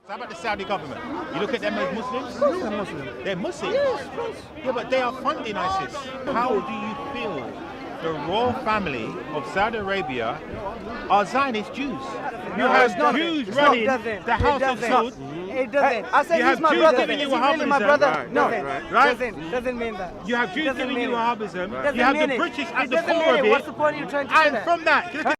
How about the Saudi government? You look at them as Muslims? They're Muslim. They're Muslims? Yes, of course. Yeah, but they are funding ISIS. How do you feel the royal family of Saudi Arabia are Zionist Jews? You have Jews running the House of Saud. It doesn't. I said You he's have my Jews brother. giving you Is he really my Wahhabism? brother? No, Right? doesn't mean that. You have Jews Doesn't giving you mean it. Wahhabism. Doesn't You have mean the it. British at It the doesn't core mean of it. it. What's the point of you trying to say And that? from that, look at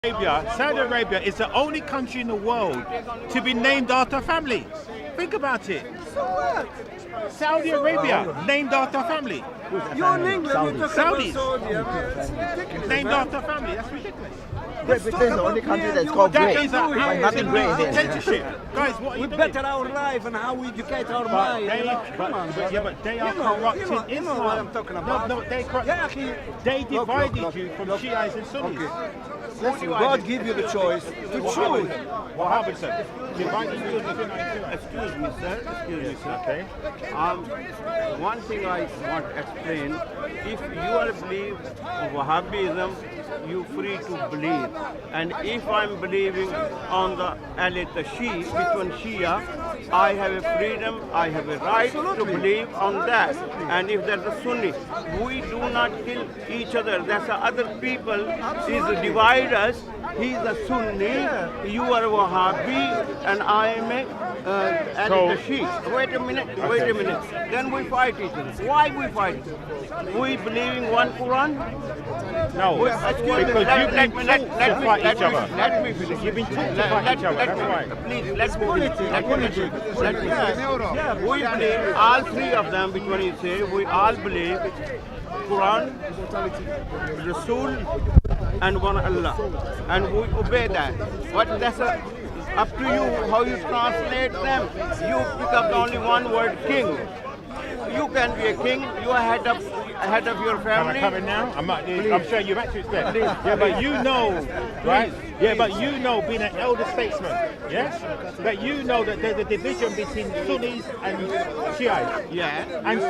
Arabia. Saudi Arabia is the only country in the world to be named after a family. Think about it. So what? Saudi Arabia, named after a family. You're in England, you're talking Saudis. about Saudi Arabia. It's ridiculous, Named man. after a family. That's ridiculous. This is the only country that's called That great. is a But nothing great there. dictatorship. Guys, what are you We doing? better our life and how we educate our But mind. they, Come on, brother. yeah, but they are You know corrupting what Islam. I'm talking about. No, they corrupt. Yeah, akhi. They Look, divided look, you from look. Shiites and Sunnis. Okay. Listen, God give you the choice to choose. Wahhabism. Divided you. Excuse me, sir. Excuse me, sir. Okay. One thing I want to explain. If you are believe Wahhabism, you free to believe. And if I'm believing on the Ahl Tashi, which one Shia, I have a freedom, I have a right to believe on that. And if there's a Sunni, we do not kill each other. There's other people is divide us. He's a Sunni, you are a Wahhabi, and I am a Ahl Tashi. Wait a minute. Then we fight each other. Why we fight? We believe in one Quran? No, Excuse me, because you've been taught to fight each other. Let me finish. You've been taught to fight each other. That's why. Please, let me finish. We believe, all three of them, which one you say, we all believe Quran, Rasul, and one Allah. And we obey that. But that's up to you how you translate them. You pick up only one word, king. You can be a king, you are head of your Am I family. coming now? I'm showing you back to respect. Yeah, but you know, right? Yeah, but you know, being an elder statesman, yes, that you know that there's a division between Sunnis and Shiites. Yeah. And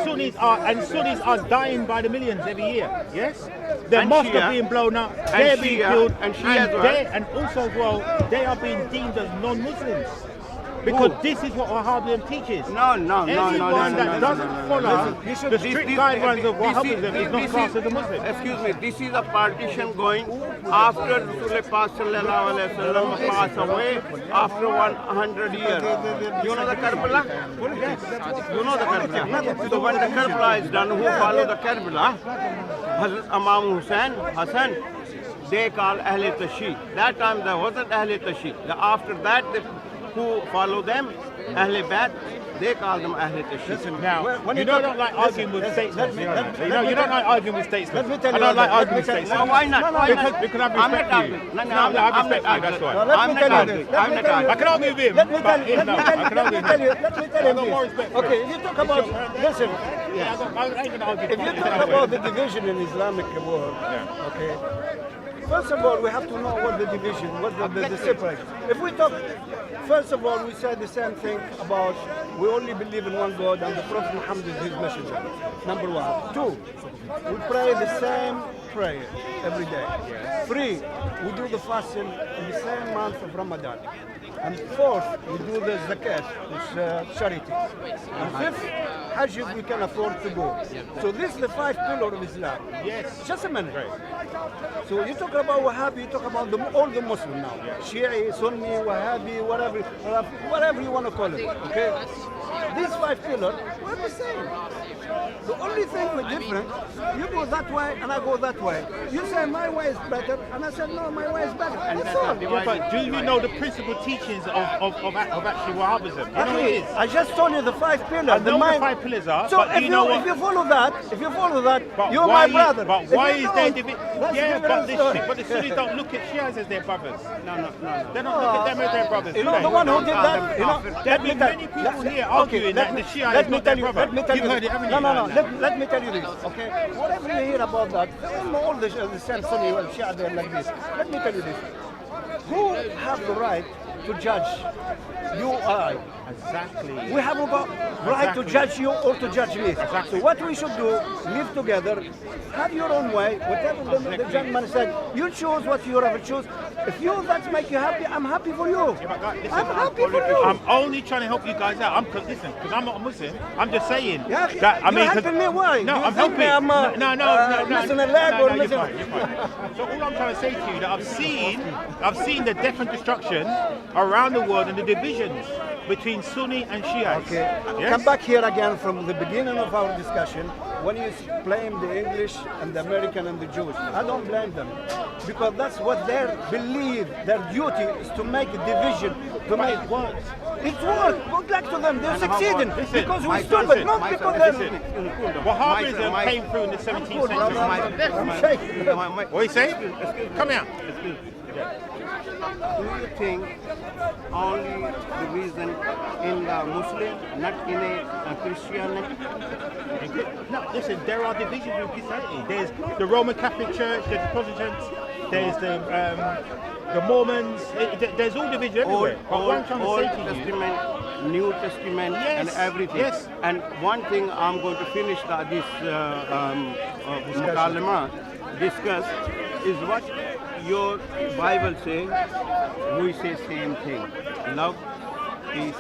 Sunnis are dying by the millions every year. Yes, their And mosques Shia. are being blown up. They're being Shia. killed, And Shia as well. and also as well, they are being deemed as non-Muslims. Because this is what Wahhabism teaches. No. Anyone that doesn't follow the strict guidelines of Wahhabism is not classed as a Muslim. Excuse me, this is a partition going after Rasulullah passed away after 100 years. You know the Karbala? You know the Karbala? So when the Karbala is done, who follow the Karbala? Hazrat Imam Hassan, they call Ahl Tashi. That time there wasn't Ahl Tashi. After that, who follow them, Ahl Bayt, they call them Ahl Tashi. Now, you don't like arguing with statesmen. You don't like arguing with statesmen. Let me tell I you don't like let me arguing with tell you- statesmen. Why not? Why not? Because I I'm respect not you. arguing. No, I respect you, that's why. Let I'm me not tell you arguing. this. I'm not arguing. I can argue with him, Let me but tell him, no. I can argue with him. let me tell I you got more this. respect for Okay, him. you talk about, listen, Yeah, I ain't gonna argue. if you talk about the division in Islamic world, okay, first of all, we have to know what the division, what the separation. If we talk, first of all, we said the same thing about we only believe in one God and the Prophet Muhammad is his messenger. Number one. Two, we pray the same prayer every day. Three, we do the fasting in the same month of Ramadan. And fourth, we do the zakat, which is charity. And fifth, Hajj if we can afford to go. So this is the five pillars of Islam. Yes. Just a minute. So you talk about Wahhabi, you talk about all the Muslims now. Shia, Sunni, Wahhabi, whatever you want to call it. Okay? these 5 pillars were the same. The only thing we're different, you go that way and I go that way. You say my way is better, and I said no, my way is better. That's all. Yeah, but do you know the principal teachings of actually Wahhabism? You know what it is? I just told you the 5 pillars. I know what the 5 pillars are, So but if you know what? if you follow that, But you're why my brother. But If why you is there don't, division? that's a Yeah, different story. but the Sunnis don't look at Shias as their brothers. No. They don't look at them as their brothers. You do know they? the one who did that. You know, There have been many people here arguing that the Shia is not their brother. Let me tell You've you. heard it, haven't No, you? no, no. Let me tell you this. Okay, whatever you hear about that, all the same Sunni and Shia they're like this. Let me tell you this. Who have the right to judge you or I? Exactly. We haven't got right to judge you or to judge me. So what we should do, live together, have your own way, whatever the gentleman said, you choose what you ever choose. If you that make you happy, I'm happy for you. I'm happy for you. I'm only trying to help you guys out. Listen, because I'm not a Muslim. I'm just saying Yeah, that. I you're mean, helping me. Why? No, Do you I'm think helping. I'm, No, missing a leg or you're missing? fine, you're fine. So all I'm trying to say to you that I've seen the death and destruction around the world and the divisions between Sunni and Shiites. Okay, Yes? come back here again from the beginning of our discussion when you blame the English and the American and the Jews. I don't blame them because that's what they believe. Their duty is to make a division, to make it works. It's work. Good luck to them. They're succeeding Listen, because we my stood, son, but not my because son, they're. Wahhabism came through in the 17th century. I'm shaking. What you say? Come here. Do you think only division in the Muslim, not in a Christianity? No, listen, there are divisions in Christianity. There's the Roman Catholic Church, there's the Protestants, there's the Mormons. There's all divisions everywhere. But what I'm trying to Old say to you, Testament, New Testament, and Yes, everything. yes. And one thing I'm going to finish this mukalama discuss is what your Bible says. We say same thing. Love, peace,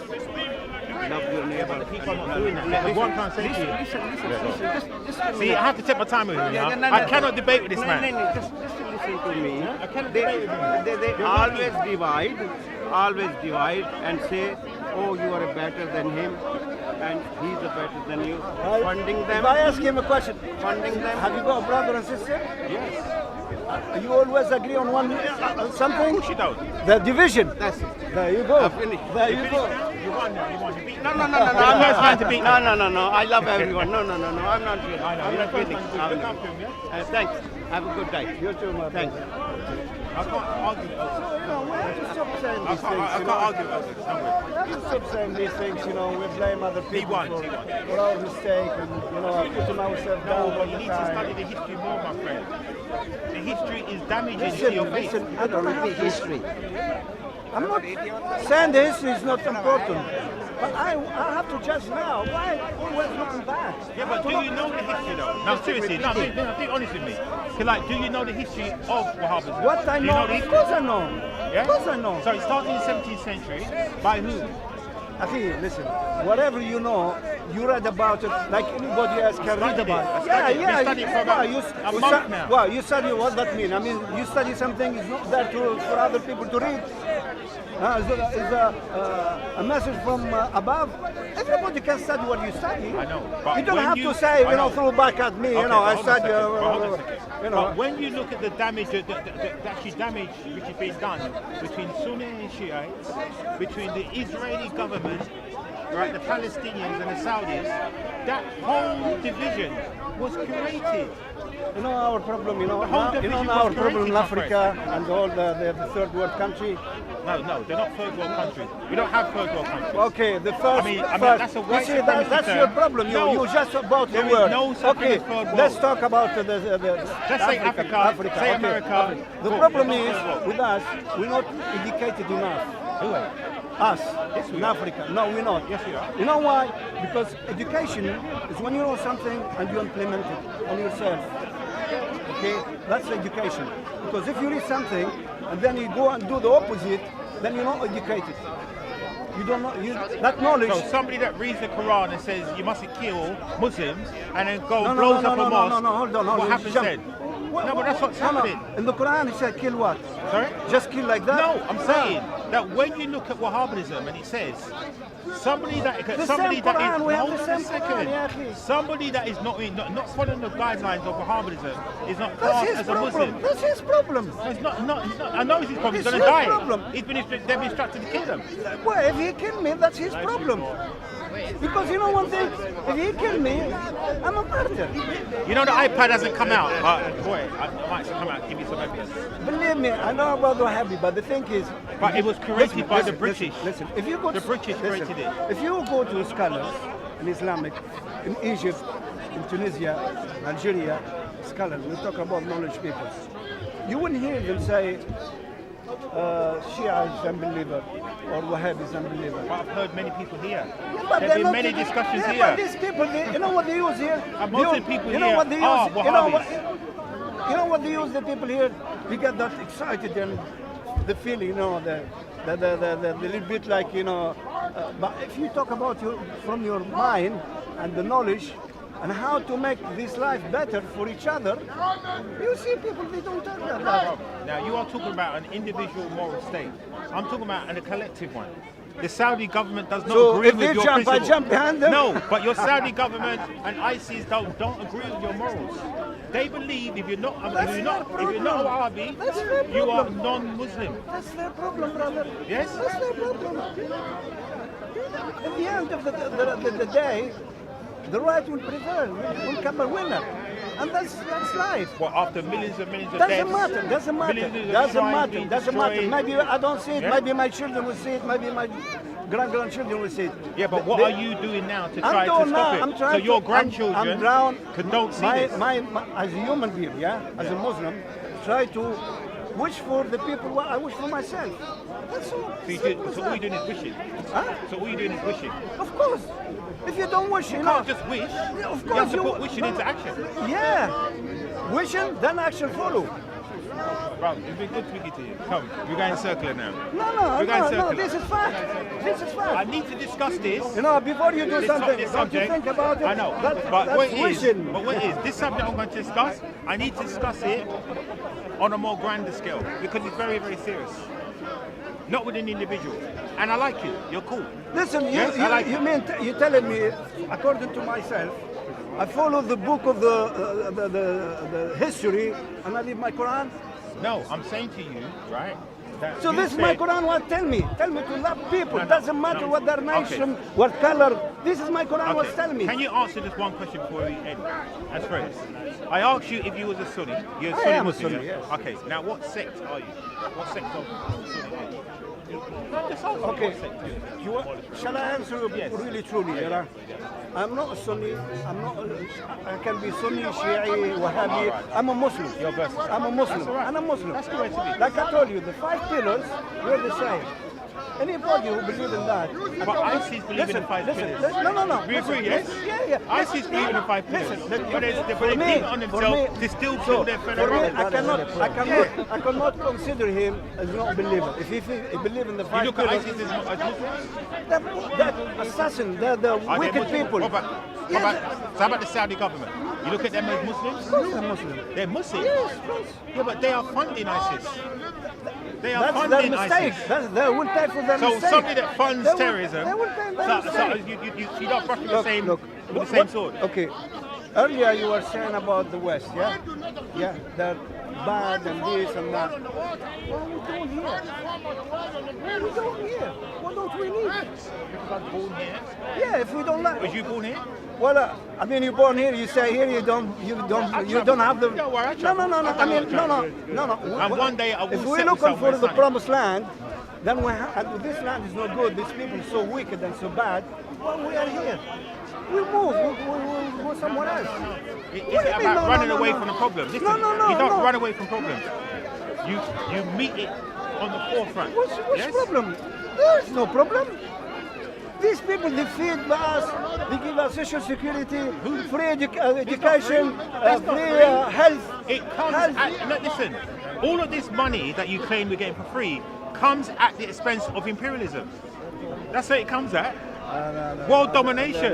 love your neighbor. people are not doing that. That's what I'm trying to say to you. Listen. Just See, I have to take my time with him Yeah, now. no, I cannot debate with this man. No, just listen to me. I cannot They, debate with him. they always divide and say, oh, you are better than him and he's a better than you. Funding them. If I ask him a question, Funding them. have you got a brother and sister? Yes. You always agree on one something? Of course you don't. The division. That's it. There you go. I've finished. There you go. You won now. You won. You beat No. I'm not trying to beat No. I love everyone. No. I'm not kidding. I know. I'm You're not the kidding. first man to look after him, yeah? Thanks. Have a good day. You too, my Thanks. I can't argue. No, we have to stop saying I these can't things. argue about this. Don't worry. We have to stop saying these things, we blame other people won, for, he won. for our mistake and, putting ourselves down No, all you the need to study time. the history more, my friend. The history is damaging to your faith. Listen, I don't repeat history. I'm not saying the history is not important, but I have to judge now. Why always looking back? Yeah, but do you know the history though? No, seriously, no, be honest with me. So, do you know the history of Wahhabism? What I Do you know, the of history? course I know. Yeah? Of course I know. So it started in the 17th century. By who? I think, listen, whatever you know, you read about it like anybody else can read studied about it. it. I studied it. Been studying for about a month now. Well, you study what that mean? I mean, you study something, it's not there for other people to read. It's a message from above. Everybody can study what you study. I know. But You don't when have you- to say, I know. throw back at me, Okay, I but hold on a study, second, but hold on a second. you know. But when you look at the damage, the actually damage which is being done between Sunni and Shiites, between the Israeli government, right, the Palestinians and the Saudis, that whole division was created. You know our problem, whole now, division now our was problem in created, my Africa and all the third world country. No, they're not third world countries. We don't have third world countries. Okay, the first. I mean, first that's a you white see, supremacy that's term. your problem. No, You just about the there is word. no such thing Okay, as third world. let's talk about the Let's say Africa, say America. The Cool. problem It's is not third world. with us, we're not educated enough. Who are? Us Yes, we in are. Africa. No, we're not. Yes, we are. You know why? Because education is when you know something and you implement it on yourself. Okay, that's education. Because if you read something and then you go and do the opposite, then you're not educated. You don't know that knowledge. So somebody that reads the Quran and says you mustn't kill Muslims and then go No, blows no, up no, a no, mosque. no, no, hold on. What happens Jump. then? No, but that's what's No, no. happening. In the Quran, it said kill what? Sorry? Just kill like that? No, I'm saying that when you look at Wahhabism and it says somebody that The somebody same that Quran, is we have hold the on a same second. Quran, ya akhi. Somebody that is not following the guidelines of Wahhabism is not That's classed his as a problem. Muslim. That's his problem. No, it's not. I know it's his problem. He's It's going to his die. problem. They've been instructed to kill him. Well, if he kill me, that's his problem. Because you know one thing, if he kill me, I'm a martyr. You know the iPad hasn't come out, but boy, I might come out and give me some evidence. Believe me, I know about Wahhabi, but the thing is, But it was created by the British. Listen, if you go The British created it. If you go to scholars in Islamic, in Egypt, in Tunisia, Algeria, scholars, we talk about knowledge people. You wouldn't hear them say Shia is unbeliever or Wahhabi is unbeliever. But I've heard many people here. But There they're have been not many taking- discussions yeah, here. But these people, you know what they use here? And most of the people you know here what they use? are You know what? Wahhabis. You know what they use? The people here, we get that excited and the feeling, you know, the little bit like, you know. But if you talk about from your mind and the knowledge and how to make this life better for each other, you see people they don't talk about that. Now you are talking about an individual moral state. I'm talking about a collective one. The Saudi government does not So agree if with they your jump, I principles. jump behind them. No, but your Saudi government and ISIS don't agree with your morals. They believe if you're not a Wahhabi, That's their you are problem. non-Muslim. That's their problem, brother. Yes? That's their problem. At the end of the day, the right will prevail, will come a winner. And that's life. Well, after millions and millions of Doesn't deaths, matter, doesn't matter, millions of doesn't shrines matter, being doesn't matter. destroyed. Maybe I don't see it, Yeah? maybe my children will see it, maybe my grandchildren will see it. Yeah, but what are you doing now to I'm try to doing stop now, it? I'm So trying your to, grandchildren don't see this. as a human being, yeah, as a Muslim, try to wish for the people what I wish for myself. That's all. So all you're doing is wishing. Huh? So all you're doing is wishing. Of course. If you don't wish, You can't just wish. Yeah, of You have course to put wishing into action. Yeah. Wishing, then action follow. Bro, it's been good speaking to you. Come, we're going circular now. No, this is fact. This is I fact. need to discuss this. You know, before you do This something, this don't you subject. think about it? I know, That's but what it is, wishing. this subject I'm going to discuss, I need to discuss it on a more grander scale because it's very, very serious. Not with an individual. And I like you. You're cool. Listen, Yes, I like it. you're telling me, according to myself, I follow the book of the history and I leave my Quran. No, I'm saying to you, right? That So you this is my said- Quran. What tell me to love people. No, no, Doesn't matter no. what their nation, what color. This is my Quran. What's telling me. Can you answer just one question before we end? As friends, I asked you if you was a Sunni. You're a I Sunni am a Muslim, Sunni, yeah? yes. Okay, now what sect are you? What sect of Sunni are you? Just answer me, Okay. what sect are you? You want, shall I answer you Yes. really truly? Yeah. I'm not a Sunni. I can be Sunni, Shi'i, Wahhabi. I'm a Muslim. You're versatile. I'm a Muslim. That's all right. And I'm Muslim. That's the way to be. Like I told you, the 5 pillars, we're the same. Anybody who believes in that. But ISIS believe in the 5 pillars. No. We agree, yes? Yeah. ISIS believe in the 5 pillars. Listen, But they for did me- it on for themselves me- to still so, kill their fellow for me, brothers. I cannot consider him as not a believer. If he believes in the You 5 look at pillars, ISIS as Muslims? that assassin, the Are they wicked Muslim? people. So how about the Saudi government? You look at them as Muslims? Of course they're Muslim. They're Muslims. Yes, of course. Yeah, but they are funding ISIS. They are That's their funding mistake. ISIS. They will pay for their So mistake. somebody that funds They will- terrorism, They will pay their so mistake. you don't brush with the same with the same what- sword. Okay. Earlier you were saying about the West, yeah? Yeah, they're bad and this and that. What are we doing here? What are we doing here? What don't we need? Because I was born here. Yeah, if we don't like. Was you born here? Well, I mean, you're born here. You say here. You don't have the. Don't worry, I No. travel. I mean, no. And one day I will If we're settle looking for somewhere the sunny. promised land, then and this land is not good. These people are so wicked and so bad. Well, we are here. We move. We go somewhere else. Is What do it you mean? about No, running no, away no. from the problem? Listen, No, you don't no. run away from problems. You meet it on the forefront. What's yes? problem? There's no problem. These people, they feed us, they give us social security, free education, free health. It comes at, no, listen, all of this money that you claim we're getting for free comes at the expense of imperialism. That's what it comes at. World domination.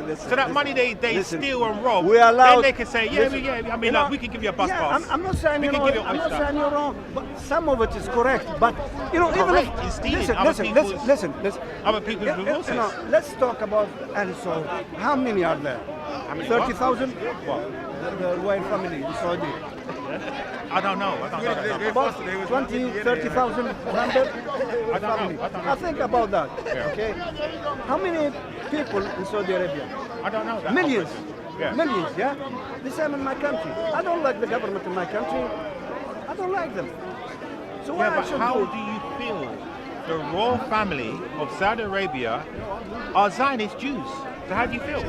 Listen, So that money they listen. steal and rob, We allowed- then they can say, yeah, listen, I mean, you know, like, we can give you a bus yeah, pass. I'm not saying we you can know, give you I'm not oyster. saying you're wrong, but some of it is correct. But you know, even Correct if in stealing listen, other listen, people's- listen. other people's Yeah, resources. you know, let's talk about Al Saud. How many are there? How many 30,000. What? The royal family in Saudi. I don't know. I don't know that number. About 20, 30,000 member I don't family. know. I don't know. I think about that. Yeah. Okay. How many people in Saudi Arabia? I don't know that. Millions. Yeah. Millions, yeah? The same in my country. I don't like the government in my country. I don't like them. So why Yeah, I but should how do do you feel the royal family of Saudi Arabia are Zionist Jews? So how do you feel?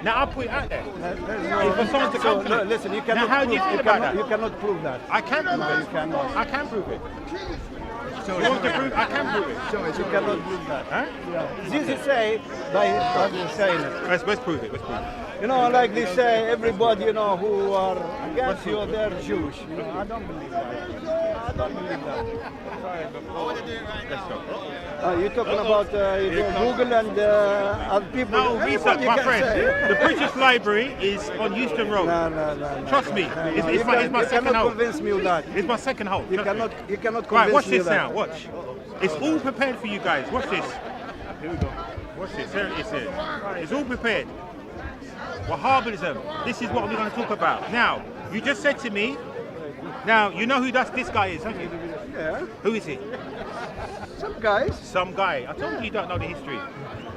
Now I'll put it out there. It's for someone to come to me. Listen, you Now cannot how do you prove, feel about cannot, that? you cannot prove that. I can prove No, it. you cannot. I can prove it. You want to prove? I can prove it. You cannot prove that. Huh? Yeah. This is say by saying it. Let's prove it. Let's prove it. You know, like they say, everybody, you know, who are against you, they're Jewish. You know, I don't believe that. I don't believe that. Let's go. You're talking about Google and other people. No, research, Everybody my can friend. say. The British Library is on Houston Road. No. Trust me. It's You my second cannot home. convince me of that. It's my second home. You Trust me. cannot convince Right, watch me this of that. now. Watch. It's all prepared for you guys. Watch this. Here we go. Watch this. Here it is. Here. It's all prepared. Wahhabism. This is what we're going to talk about. Now, you just said to me. Now you know who this guy is, don't you? Yeah, Who is he? some guys. Some guy. I told you don't know the history.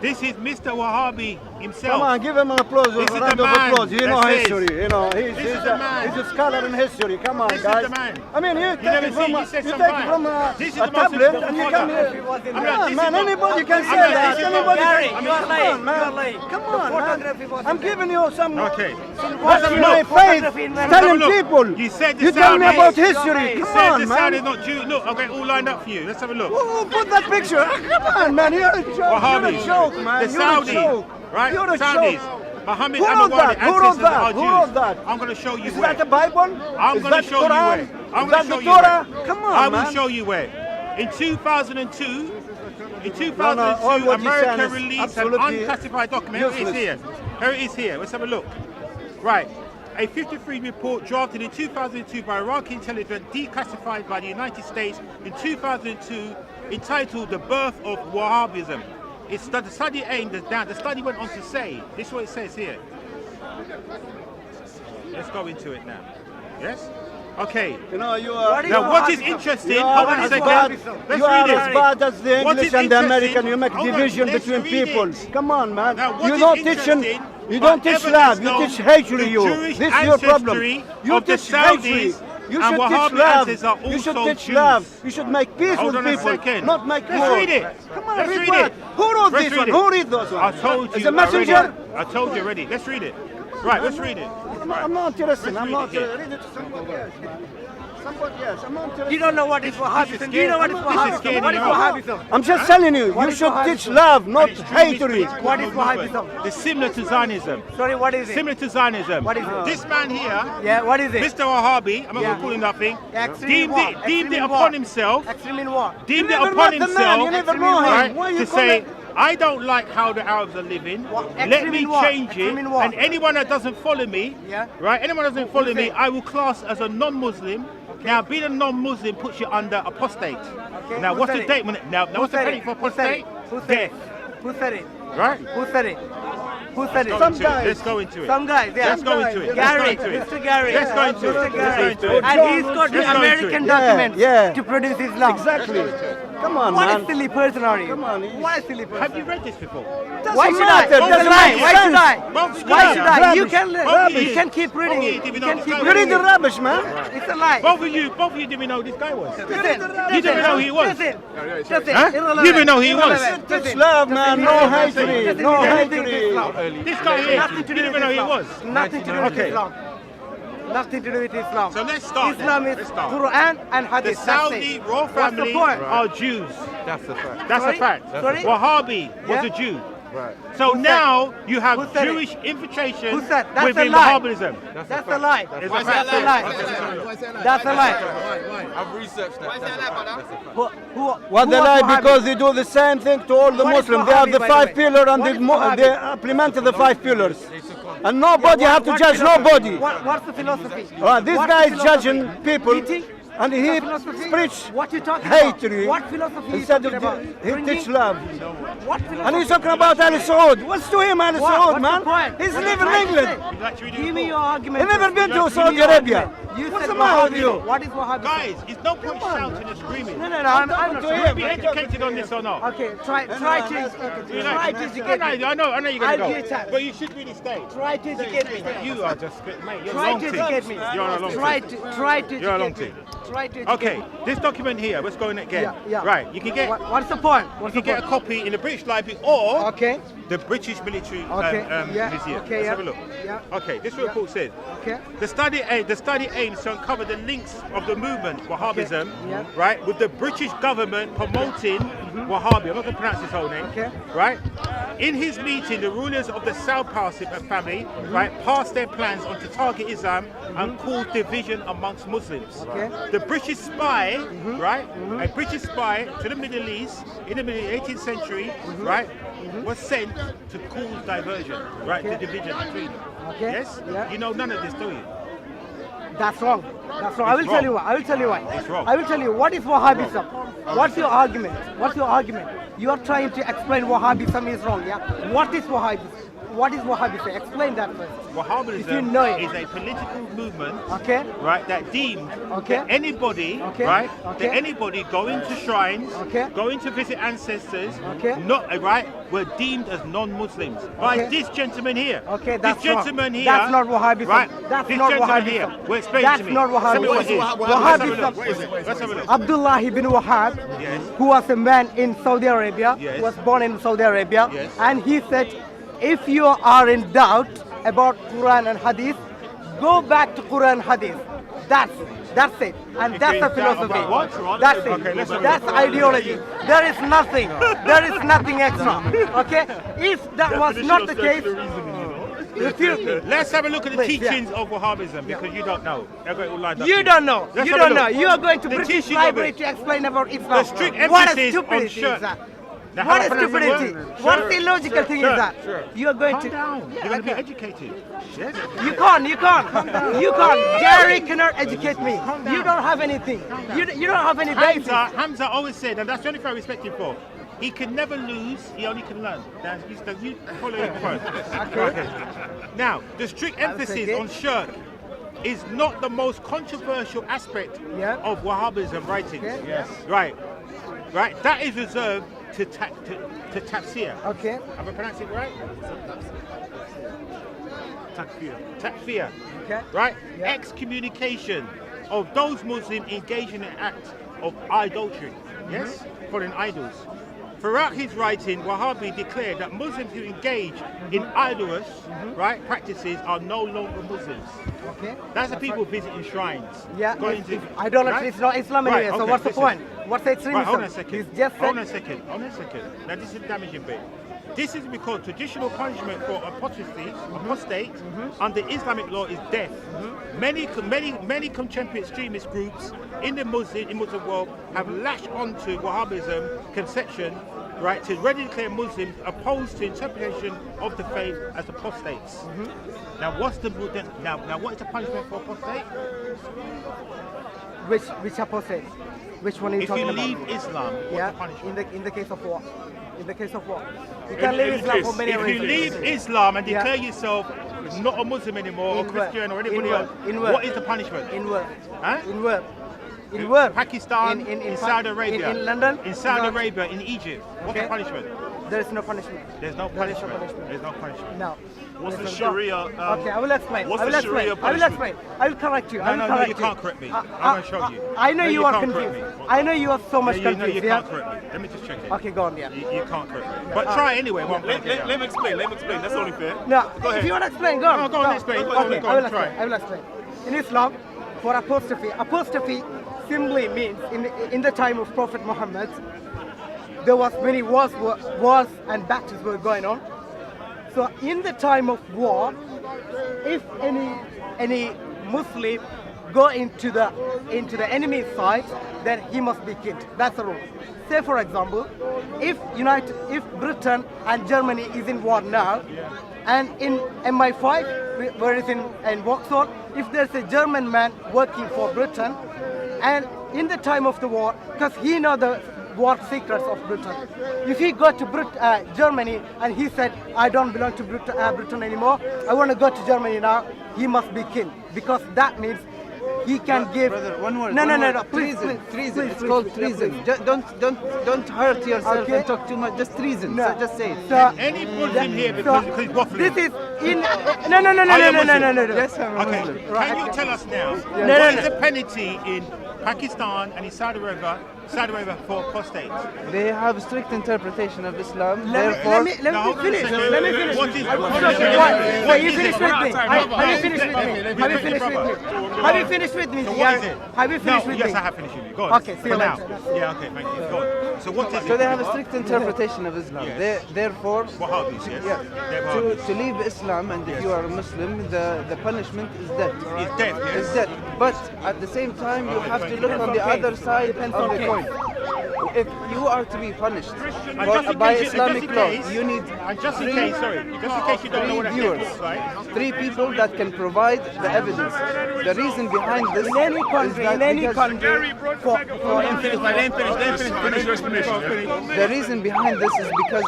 This is Mr. Wahhabi himself. Come on, give him an applause, This a is round the of man. applause. You know That's it. history, you know. This is the man. He's a scholar in history. Come on, This is guys. the man. I mean, you take never it from seen- a, you said you some take guy. it from This is a the most tablet important and you father. come here. I'm like, Come this on, is man. what- Anybody can I'm say like, that. this is what- Anybody Gary, can. you Come are on, man. Come on, man. I'm giving you some. Okay. What's Let's my have a look. faith? Let's have a Telling look. people. You said the You tell me Saudis- about history. You Come said on, the Saudi is man. not Jew. Look, okay, all lined up for you. Let's have a look. Who put that picture? Come on, man. You're a joke. You're Wahhabis. a joke, man. The You're Saudi, a joke. right? You're a Saudis. joke. Mohammed Who wrote that? Amawadi, Who wrote ancestors that? are Who Jews. wrote that? I'm going to show you Is where. that the Bible? I'm Is going to that show you Quran? where. I'm Is going that to show the you where. Torah? Come on, I man. will show you where. In 2002, all what you're saying America is released an absolutely unclassified document. Here it is useless. here. Here it is here. Let's have a look. Right. A 53 report drafted in 2002 by Iraqi intelligence, declassified by the United States in 2002, entitled "The Birth of Wahhabism." It's the study aimed at that. The study went on to say, this is what it says here. Let's go into it now. Yes? Okay. You know, you are. Now, what is interesting? You Hold are on a as second. bad, Let's you are read as it. bad as the What is English and the American. interesting- You make Hold on, division let's between read people. it. Come on, man. Now, what You is don't teach interesting, you don't by teach evidence love. You known, teach hatred. the You. Jewish This is your problem. ancestry You of the teach hatred. Saudis You and should Wahhabi teach love. ancestors are You should also teach Jews. love. You should make peace Hold with on a people, second. not make Let's war. read it. Come on, Let's read read what? it. Who wrote Let's this read one? it. Who read those ones? I told you. Is a messenger? I told you already. Let's read it. Right, let's read it. I'm not interested. Let's I'm read not. it here. Read it to somebody else, man. Somebody else. I'm not interested. You don't know what is Wahhabism. Do you know what is This is Wahhabism? scaring What is you out. Wahhabism? I'm just telling you. What You is should Wahhabism? teach love, not hatred. What is Wahhabism? It's similar to Zionism. Sorry, what is it? Similar to Zionism. What is it? This man here, Yeah, what is it? Mr. Wahhabi, I'm not Yeah. going to call him nothing, Extreme deemed what? it Extreme upon what? himself, Extreme in what? deemed You it never upon met the man, you himself, never know him. right, Why you to call say, it- I don't like how the Arabs are living. What? Let Extreme me in what? change it. Extreme in what? And anyone that doesn't follow me, Yeah. right? Anyone that doesn't follow Who's me, it? I will class as a non-Muslim. Now, being a non-Muslim puts you under apostate. Okay, Now, who what's said the it? date? Now, Who what's the said date it? for Who said apostate? it? Who said it? Death. Who said it? Right? Who said it? Who said it? Some guys. Let's go into it. Some guys, yeah. Let's go into it. Gary, Let's go into it. Mr. Gary. Let's go into it. Mr. Let's go Gary. into it. And he's got Let's the go into American it. documents Yeah. to produce Islam. Exactly. Come on, What man. a silly person are you? Come on, What a silly person. Have you read this before? Why should I? matter, It's a doesn't lie. make Why should I? Both Why should I? Rubbish. You can learn. Rubbish. You can keep reading Okay, it. did we You know can this keep guy You was read reading the it. rubbish, man. It's a lie. Both of you didn't even know who this guy was. Listen, You didn't know who he was. Listen, listen. Huh? Irrelevant. You didn't know who he was. Irrelevant. Teach Listen. love, man. No hatred. Listen, No listen, hatred. listen, This guy here, Nothing you to do didn't even with know who he Islam. was. Nothing to do with Okay. Islam. Nothing to do with Islam. So let's start. Islam then. is Let's start. Quran and The Hadith. Saudi royal What's the family point? are Jews. That's the fact. That's Sorry? a fact. Sorry? Wahhabi was Yeah? a Jew. Right. So now you have Who said it? Jewish infiltration Who said? That's a within lie. Wahhabism. That's a lie. It's That's a fact. a lie. That's a lie. I've researched that. Well, they lie because they do the same thing to all the What is Muslims. They have Wahhabi, the by the five way? pillars and What is Wahhabi? they implemented the five pillars. And nobody have to What judge philosophy? nobody. What's the philosophy? This What's guy the is philosophy? judging people Eating? and he Philosophy? preach What you talking hatred about? What philosophy you instead talking of about? he Drinking? teach love. What philosophy? And he's talking about Al Saud. What's to him, Al What? Saud, What's man? the point? He's What living are in you trying to England. say? Give me your argument. He never been to Give me Saudi your Arabia. argument. You What's said the matter with Wahhabism. you? What is Wahhabism? Guys, it's no point shouting and screaming. No, I'm not to sure. him. Be educated on this or not. Okay, try to You know, educate me. I know you're I'll gonna give you go, time. but you should really stay. Try to educate me. You are just, mate. You're Try long to team. educate me. You're on a long Try team. to You're a long educate me. team. Try to educate Okay, me. this document here. Let's go in it again. Yeah. Right, you can get What's the point? you What's can the get a point? copy in the British Library or Okay. the British Military Okay, yeah, Museum. okay, Let's yeah, have a look. yeah. Okay, this report says Okay. the study aims to uncover the links of the movement Wahhabism, yeah. right, with the British government promoting Wahhabi. I'm not going to pronounce his whole name. Okay. Right. In his meeting, the rulers of the South Parsi family, right, passed their plans on to target Islam and cause division amongst Muslims. Okay. The British spy, right, a British spy to the Middle East in the 18th century, right, was sent to cause diversion, right, the division between them. Okay. Yes? Yeah. You know none of this, do you? That's wrong. That's wrong. I will It's tell you wrong. why. I will tell you why. It's wrong. I will tell you what is Wahhabism. What's your argument? What's your argument? You are trying to explain Wahhabism is wrong, yeah? What is Wahhabism? What is Wahhabism? Explain that first. Wahhabism If you know it. is a political movement, Okay? right, that deemed Okay. that anybody, Okay. right, Okay. that anybody going to shrines, Okay. going to visit ancestors, Okay. not right, were deemed as non-Muslims by Okay. this gentleman here. Okay, that's this gentleman wrong. here. That's not Wahhabism. Right, That's this not gentleman Wahhabism. here. Well, explain That's to me. not Tell me what it is. Wahhabism. Let's have a look. Abdullah ibn Wahhab, Yes. who was a man in Saudi Arabia, Yes. was born in Saudi Arabia, Yes. and he said, if you are in doubt about Quran and Hadith, go back to Quran and Hadith. That's it, and If that's you're the in doubt philosophy. about what? That's Okay, it. let's have a That's look. ideology. There is nothing. There is nothing extra. Okay? If that was not the case, refute me. Let's have a look at the Please, yeah. teachings of Wahhabism because you don't know. I've got it all lined up You here. don't know. Let's You have a don't know. look. You are going to The British teaching of Library it. to explain about Islam. The strict What a emphasis on stupidity shirk. is that? Now, What how a do I pronounce the stupidity. word? What Shirk. illogical thing is Shirk. that? Shirk. You are going Calm to... down. You're going to be okay. educated. Yes? You can't. You can't. Gary cannot educate me. You don't have anything. You don't have any basis. Hamza always said, and that's the only thing I respect him for, he can never lose, he only can learn. You follow him first. Okay. Now, the strict emphasis it. on shirk is not the most controversial aspect Yeah. of Wahhabism writings. Okay. Yes. Right. That is reserved to tafsir. Okay. Have I pronounced it right? Takfir. Okay. Right? Yeah. Excommunication of those Muslims engaged in an act of idolatry. Yes? Following idols. Throughout his writing, Wahhabi declared that Muslims who engage in idolous right, practices are no longer Muslims. Okay. That's the people visiting shrines. Yeah. Going to, Idolatry right? is not Islam Right, anyway. So okay, what's the listen. point? What's the extremism? Right, hold on a second. He's just Hold on said, a second. Now this is the damaging bit. This is because traditional punishment for apostate under Islamic law is death. Many contemporary extremist groups in the Muslim world have latched onto Wahhabism conception, right, to readily declare Muslims opposed to interpretation of the faith as apostates. Now what is the punishment for apostate? which apostate? Which one are you If talking you about? leave Islam, what's Yeah. the punishment? In the case of what? In the case of what? You can leave Islam for many If you reasons. leave Islam and Yeah. declare yourself not a Muslim anymore, or In where? Christian or anybody In else, where? In where? what is the punishment? In where? Huh? In where? In where? Pakistan, in Saudi Arabia, in London, in Saudi Not- Arabia, in Egypt. What's the Okay. punishment? There is no punishment. There's no There is no punishment. punishment. There's no punishment. No. What's the Listen, Sharia? okay, I will explain. what's I will the explain. Sharia I will punishment? explain. I will correct you. I will No, correct you can't correct me. I'm going to show you. I know No, you you are can't confused. correct me. I know you are so much No, you confused. can't correct me. Let me just check it. Okay, go on, yeah. You can't correct me. But try anyway. One Let him explain. That's only fair. No, Go ahead. if you want to explain, go on. No, go on, explain. Go on, Okay, go I on, will try. explain. I will explain. In Islam, for apostrophe simply means in the time of Prophet Muhammad, there was many wars and battles were going on. So in the time of war, if any Muslim go into the enemy side, then he must be killed. That's the rule. Say for example, if Britain and Germany is in war now, and in MI5, where it's in Vauxhall, if there's a German man working for Britain, and in the time of the war, because he know the war secrets of Britain, if he go to Germany and he said, I don't belong to Britain anymore, I want to go to Germany now, he must be killed, because that means he can give. Brother, one word. No. Treason. Treason. It's called treason. Don't hurt yourself and talk too much. Just treason. No. So just say it. So, Any Muslim here because he's waffling. this is in. No. Yes, I'm a Okay, Muslim. can you tell us now No. what is the penalty in Pakistan and in Saudi Arabia for apostate? They have a strict interpretation of Islam. Let Therefore, me No, hold on a finish. second. Let me finish. What is So you finish with me. Have you Let finished with me? Have you finished with me? Have you finished with me? So what is it? Have you finished No, with yes, me? I have finished with you. Go on. Okay, see For you now. later. Yeah, okay, thank you. Go on. So what is it? so they have a strict interpretation of Islam. Yes. Therefore, Wahhabis, yes? yeah, They're Wahhabis. to leave Islam, and if you are a Muslim, the punishment is death. It's death, yes? It's death. But at the same time, you have to look on the other side of the coin. If you are to be punished by Islamic law, you need And just in case, sorry, just in case you don't know what a viewers, hip is, right? 3 people that can provide the evidence. The reason behind this In any is country, that in any because- country, The reason behind this is because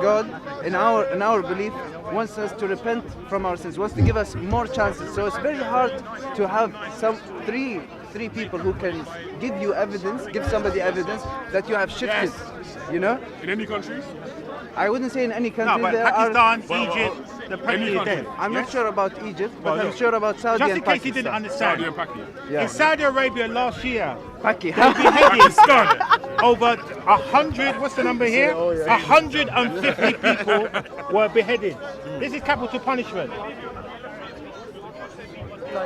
God, in our belief, wants us to repent from our sins, wants to give us more chances. So it's very hard to have some three people who can give you evidence, give somebody evidence that you have shifted. You know? In any countries? I wouldn't say in any country. No, but there are. Pakistan, Egypt, the penalty is death. I'm not sure about Egypt, but Well, I'm look, sure about Saudi Just and in case you Pakistan. didn't understand, Saudi and Paki. Yeah. in Saudi Arabia last year, Paki. they beheaded over 100, what's the number here? 150 people were beheaded. This is capital punishment.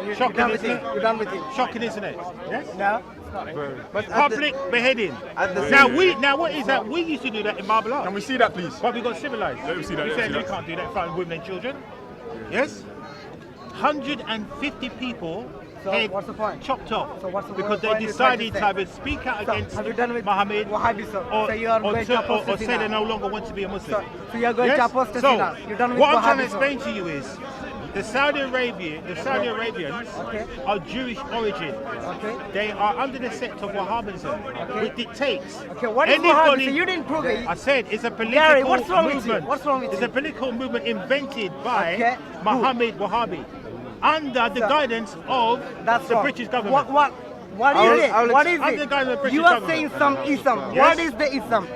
You're Shocking, done with isn't it. it? You're done with it. Shocking, isn't it? Yes? No. But at Public beheading. at the Now same- now what is that? We used to do that in Marbella. Can we see that, please? But we got civilized. Let me see that, We let me said see we that. can't do that in front of women and children. Yes? 150 people So head what's the point? chopped off So what's the because they point you're trying to decided say? to either speak out So against have you done with Muhammad Wahhabism? or, So you are going to apostasy say they now. no longer want to be a Muslim. So you are going to Yes? apostasy So, now. You're done with what I'm trying to Wahhabism. explain to you is the Saudi Arabians Okay. are Jewish origin. Okay. They are under the sect of Wahhabism, which dictates Okay, what is Wahhabism? You didn't prove it. I said it's a political Gary, what's wrong with you? movement. What's wrong with It's you? a political movement invented by Okay. Muhammad Wahhabi under the So- guidance of That's the wrong. British government. What I'll- is it? I'll What is Under the guidance of the it? British You are government. saying some Islam. Yes. What is the Islam?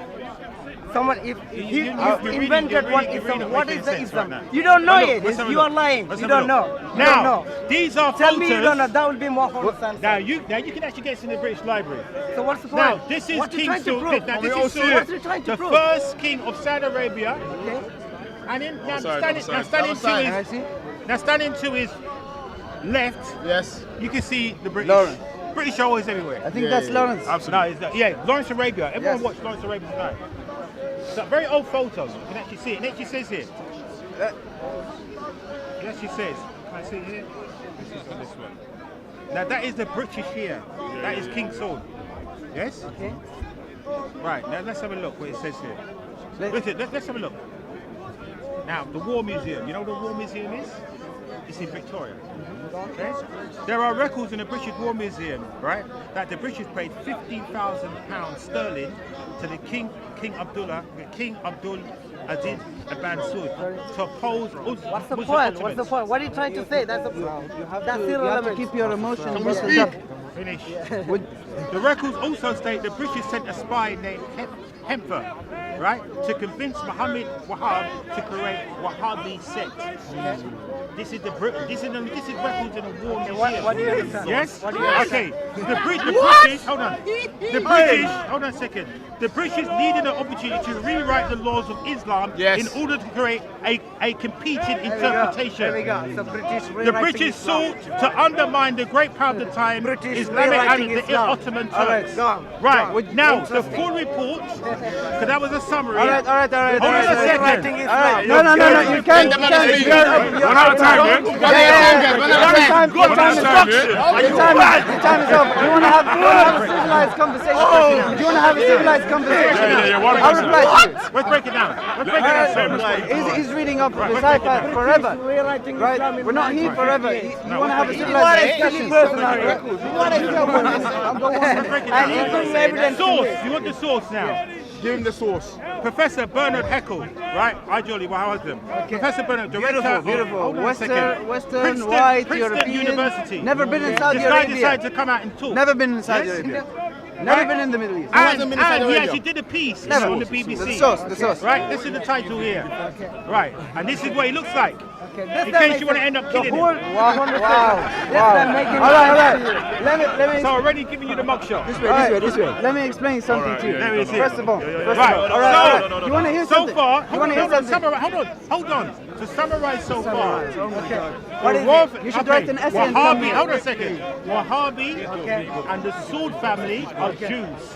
Someone, if you invented one Islam, what is the Islam? You don't know Well, look, it. let's have a You are look. lying. Let's You have a don't know. look. You Now, don't know. these are Tell me you don't know. photos. That will be more common sense. Now you can actually get this in the British Library. So what's the point? Now this is what you King trying to Saud. prove? Now we this all is see Saud, it. What you trying to the prove? first king of Saudi Arabia. Okay. And in, now side, standing, other now side. standing Other to side. I his see. now standing to his left, Yes. you can see the British. Lawrence. British always everywhere. I think that's Lawrence. No, it's yeah, Lawrence Arabia. Everyone Yes. watched Lawrence Arabia tonight. It's a very old photo. You can actually see it. It actually says here. It actually says. Can I see it here? This is on this one. Now that is the British here. That is King Saud. Yes? Okay. Right, now let's have a look what it says here. Let- Listen, let's have a look. Now, the War Museum. You know what the War Museum is? It's in Victoria. Okay? There are records in the British War Museum, right, that the British paid £15,000 sterling to the King Abdul Aziz Ibn Saud to oppose What's the Muslim point? What's the Ottomans. point? What are you trying to say? That's You have that's to irrelevant. keep your emotions we bottled speak? up. Finish. Would- The records also state the British sent a spy named Hempher, right, to convince Muhammad Wahhab to create Wahhabi sect. This is weapons in a war museum. What do you understand? Yes? What do you understand? Okay. The British, hold on. The British, hold on a second. The British needed an opportunity to rewrite the laws of Islam in order to create a competing interpretation. There we go. So British The rewriting British Islam. sought to undermine the great power of the time, British Islamic rewriting and the Islam. Ottoman All right, Turks. go on. Right, now the full report, because that was a summary. All right. Hold on a second. Rewriting Islam. All right. No, you can't. One at a time, man. Your time is over. You want to have a civilized conversation? Do you want to have a civilized conversation? I'll reply to you. Let's break it down. Let's break it down. He's reading off of his iPad forever. Rewriting Right? Islam in We're not here 1950. forever. You want to have a civilized discussion? I'm going And you bring evidence to Source. me. You want the source now? Give him the source. Professor Bernard Haeckel, right? Ideally, Wahhabism. Professor Bernard, director Beautiful. Hold on a second. Western, Princeton, white, Princeton European. University. Never been in Saudi This guy Arabia. decided to come out and talk. Never been in Saudi Yes? Arabia. Never been in the Middle East. And been in Saudi he Arabia. actually did a piece Never. on the BBC. The source. Right, this is the title here. Right, and this is what he looks like. This In time case you want to end up killing him. Wow. This time making All right. Let me. So already giving you the mugshot. This way. Let me explain something to you. There it is. First of all, Right. all right. You want to hear So something? far, You want to hear something? hold on. To summarize so far, What is it? You should write an essay and tell me. Wahhabi, hold on a second. Wahhabi and the Saud family are Jews.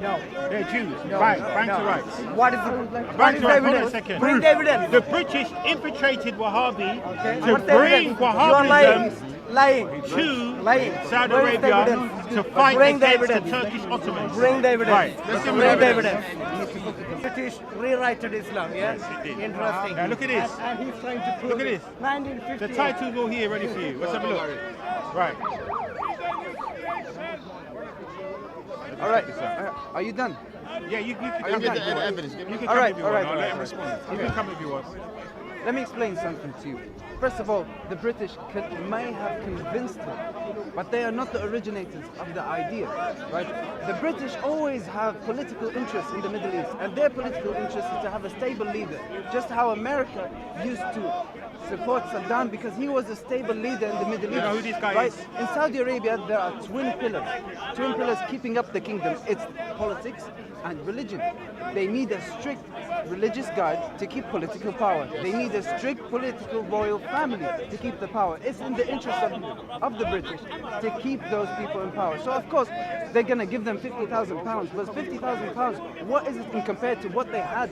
No. They're Jews. Right, bank to rights. What is the Bank to rights, hold on a evidence? second. Bring the evidence. The British infiltrated Wahhabi to What's the bring evidence? You are lying. Wahhabism Lying. to Lying. Saudi Where is the Arabia evidence? to fight Bring the against the evidence. Turkish Ottomans. Bring the evidence. Right. Let's see what Bring the evidence. evidence. British rewrited Islam, yes? Interesting. Now look at this. And he's trying to prove Look at it. this. 1950. The title's all here ready for you. Let's have a look. Right. All right. Are you done? Yeah, you can You come get if you the want. evidence. Give You me can All come right, if you all want. right, I'll all let him right. respond. You can come if you want. Let me explain something to you. First of all, the British may have convinced them, but they are not the originators of the idea, right? The British always have political interests in the Middle East, and their political interest is to have a stable leader, just how America used to support Saddam because he was a stable leader in the Middle East. You know who this guy right? is? In Saudi Arabia, there are twin pillars keeping up the kingdom. It's politics and religion. They need a strict religious guide to keep political power. They need a strict political royal family to keep the power. It's in the interest of the British to keep those people in power. So of course, they're going to give them £50,000. But £50,000, what is it in compared to what they had?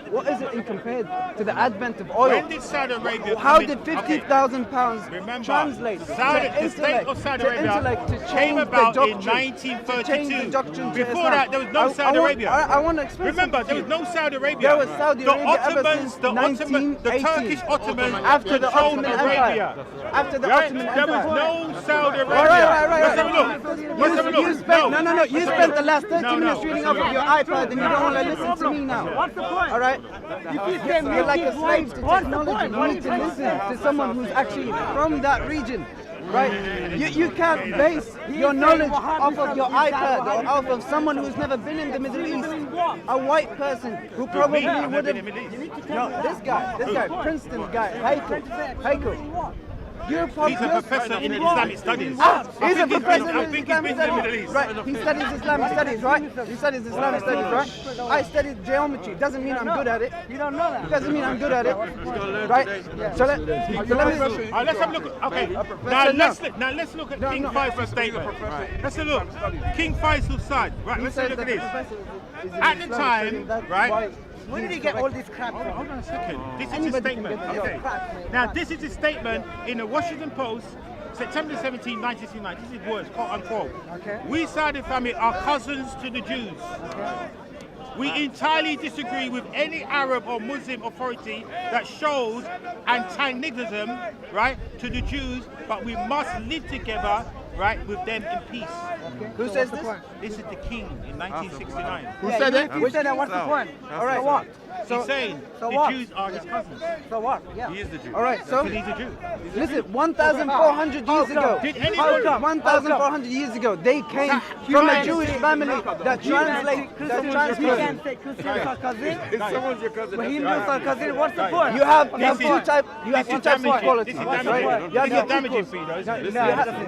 What is it in compared to the advent of oil? When did Saudi Arabia How come in? did £50,000 Remember, translate the to state of Saudi intellect, Arabia to came change about the in doctrine, to change the 1932. doctrine to Before Islam? that, there was no Saudi Arabia. I want to explain. Remember, something there to was you. no Saudi Arabia. There was Saudi Arabia ever Ottomans, since the 1918. Turkish Ottomans After the controlled Ottoman Arabia. Empire. After the Right? Ottoman There was Empire. no Saudi Arabia. Right. Let's have a look. Let's have a look. You spent, no. You Let's have a spent look. the last 30 No, minutes reading off of your iPad and you don't want to listen to me now. What's the point? All right? You're like a slave to technology. You need to listen to someone who's actually from that region. Right? You can't base your knowledge off of your iPad or off of someone who's never been in the Middle East. A white person who probably would have. No, this guy, Princeton guy, Haeckel. You're He's a professor in Islamic studies. He's a professor I in think he's been Islamic to the Middle studies. East. Right, he studies Islamic studies, right? He studies Islamic studies, right? I studied geometry. Doesn't mean I'm good at it. You don't know that. Doesn't mean I'm good at it. Right? So let me. Let's have a look. Okay. Now let's look at King Faisal's statement. Let's have a look. King Faisal's side. Right. Let's have a look at this. At the time, right? Where did he get all this crap from? Hold on a second. This is a Anybody can statement. get your Okay. Now this is a statement in the Washington Post, September 17, 1969. This is words, quote unquote. Okay. We Saudi family are cousins to the Jews. We entirely disagree with any Arab or Muslim authority that shows antagonism, right, to the Jews, but we must live together, right, with them in peace. Who says this? This is the king in 1969. Who said that? You said that, what's the point? All right. So what? He's saying so the what? Jews are his cousins. So what? Yeah. He is the Jew. All right, so But he's a Jew. listen, 1,400 years ago. Did anyone? 1,400 years ago, they came from a Jewish family that translate. You can't say Christians are cousins. Someone's your cousin. But Hindus are cousins. What's the point? You have This two is- types. You have This two is types of damaging. equality. This is right? damaging. You This have is your damaging equals. for you, though, isn't it? No,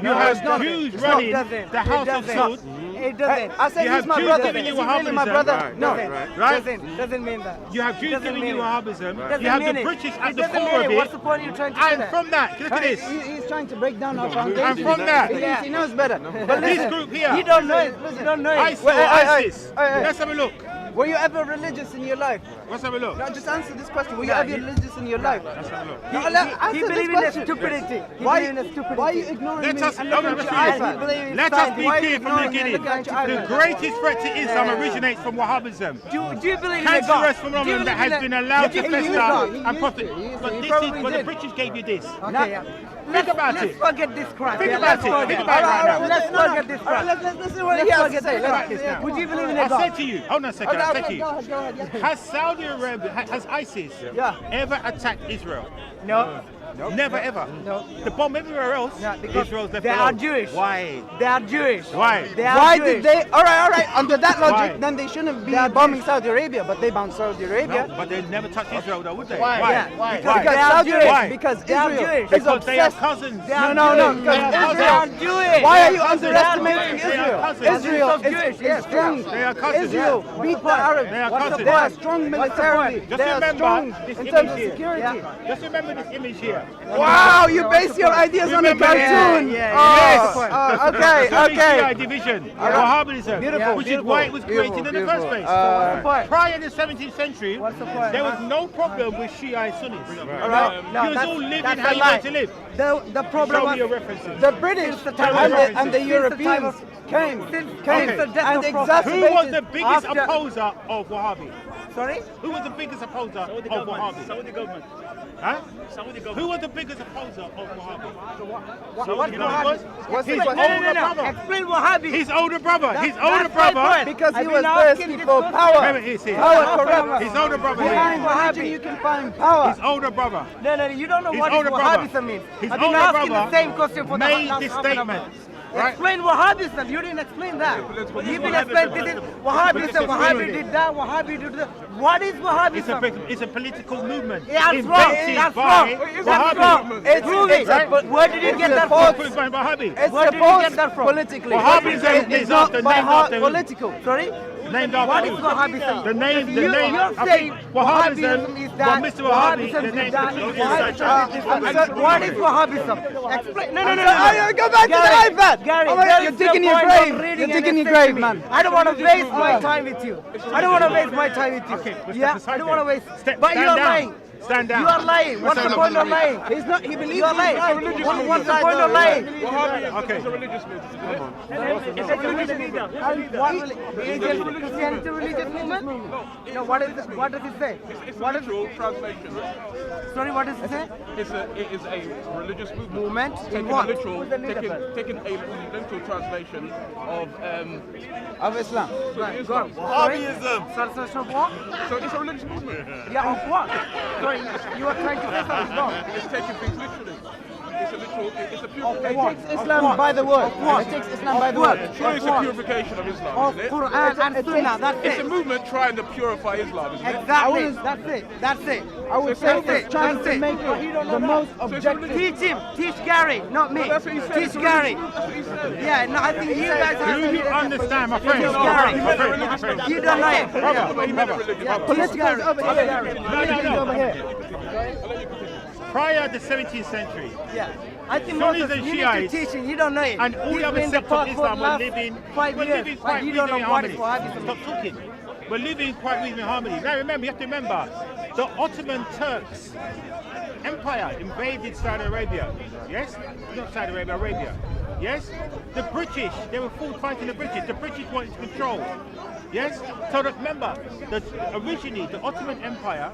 You have Jews running doesn't. the house of Saud. It doesn't. I said You he's have my Jews brother. giving Is you he really my Wahhabism. brother? No. Right? Doesn't mean that. You have Jews Doesn't giving mean you it. Wahhabism. Doesn't You have mean the it. British It at the doesn't core mean of it. What's it. the point you're trying to say And that? from that, look at this. He's trying to break down our foundation. And from that, He knows better. But this listen, group here, You don't know it. You don't know it. ISIS. Wait, hey. Let's have a look. were you ever religious in your life? Let's have a look. No, just answer this question. Were you ever religious in your life? Let's have a look. No, He answer this believes in question. stupidity. He Why, believes in stupidity. why are you ignoring Let me us, and no, looking no, at your let's iPad? believe Let in us be science. clear from the Why are you beginning. ignoring me and looking at your The iPad? greatest threat to Islam originates from Wahhabism. Do you believe in a God? Cancerous Do you phenomenon that believe has in been a- allowed You to believe in fester God? and prosper. But he this is probably what the did. British gave you this. Okay, yeah. Think about Let's it. forget this crap. Think yeah, about let's it. forget Think about it right now. Let's forget this crap. Let's listen to what Let's he has to forget say. this Let's crap. this now. Would you believe in a I God? said to you, hold on a second, I said to you, Go ahead, yeah. has Saudi Arabia, has ISIS Yeah. ever attacked Israel? No. Never ever. No. The bomb everywhere else, Yeah, because Israel's left they alone. are Jewish. Why? They are Jewish. Why? They are Why Jewish. did they? All right. Under that logic, Why? then they shouldn't be They are bombing Jewish. Saudi Arabia, but they bombed Saudi Arabia. No, but they never touch Israel though, would they? Why? Yeah, Why? because Why? they are Saudi Jewish. Why? Because They are Israel Jewish. is Because they are obsessed. cousins. They are No, Jewish. because They are They are cousins. Jewish. Why are you They are underestimating Jewish. Israel? cousins. Israel Cousins of Jewish, is yes. strong. They are cousins. Israel Yeah. beat the Arabs. They are What's the cousins. They are strong militarily. Just They are remember strong this in image terms of here. security. Yeah. Just remember this image here. Wow, you base your ideas on a Remember- cartoon. Yeah, Okay. Shiite division, Wahhabism, Beautiful, which is why it was created in the first place. What's the point? Prior to the 17th century, What's the point? there was no problem with Shiite Sunnis. All No, right? no, You was that's- all living that's how a you lie. want to live. The problem Show was me your references. The British Since the time and of- the, and the since the time Europeans of- came since the death and of Prophet. exacerbated. Who was the biggest After- opposer of Wahhabi? Sorry? Who was the biggest opposer of Wahhabi? Saudi government. Huh? Saudi government. Who was the biggest opposer of Wahhabi? What You know who it was? What's His the older question? brother. Explain Wahhabi. His older brother. His That's older my brother. point. Because he I've was been asking thirsty this for question. power. Remember, he's here. Power corrupts. His older brother. here. Behind religion you can find power. His older brother. No, you don't know His what older brother. Wahhabism means. His I've been older asking brother the same question for the made last this half an hour. statement. Right? Explain Wahhabism. You didn't explain that. You've been explaining this is Wahhabism. Wahhabi did that. Wahhabi did that. What is Wahhabism? It's a political movement. Yeah, that's wrong. invented That's by wrong. Wahhabi. That's wrong. It's- Prove it's it. a po- Where did you it's get a that false- from? It's by Wahhabi. It's Where did you supposed get that from? politically. Wahhabism It's is not after by named heart after who? political. Sorry? Named after What who? is Wahhabism? The name, You're I saying think Wahhabism is that. Mr. Wahhabi, Wahhabism the is name that. What is Wahhabism? Explain. No. Go back to the iPad. Gary, You're digging your grave. You're digging your grave, man. I don't want to waste my time with you. I don't want to waste my time with you. Okay, let's Yeah, step aside I don't want to then. waste. But Stand you are down. lying. Stand down. You are lying. What's the point of lying? He's not. He believes You are he's lying. right. What's the point of lying? Okay. It's a religious movement, isn't it? It's a religious movement. Is Christianity a religious movement? No. What does it say? It's a What is? literal translation. Sorry, what does it say? It is a religious movement. Movement? In Taking what? a literal, Who's the leader taking, first? taking a literal translation Of Islam. Right, go on. Wahhabism. Translation of what? so it's a religious movement. Yeah, of what? Sorry, you are trying to say something wrong. It's taking things literally. It's a literal. It's a pure. It takes Islam by the word. It takes Islam by the what? word. Sure, it's a purification of Islam, Of isn't it? Quran and Sunnah, that's It's a it. movement trying to purify Islam, isn't it? Exactly, that's it. That's it. I would say it's trying to make But he it don't know the that. most objective. Teach him. Teach Gary, not me. That's what he said. Teach It's a Gary. religious movement. That's what he said. Yeah, no, I think you guys have Do you to understand, my friend? Teach Gary. My friend. You don't know it. But he meant it religious. Political is over here. Religion is over here. Prior to the 17th century, Yeah. I think Sunnis Moses, and you need to Shiites teach him. You don't know it. and all He's the other been in sects of park for Islam the were last living 5 years, quite but you don't know reasonably what is harmony. Wahhabism. Stop talking. We're living quite reasonably harmony. Now remember, you have to remember, the Ottoman Turks Empire invaded Saudi Arabia. Yes? Not Saudi Arabia, Arabia. Yes? The British, they were fighting the British. The British wanted to control. Yes? So that, remember, that originally the Ottoman Empire,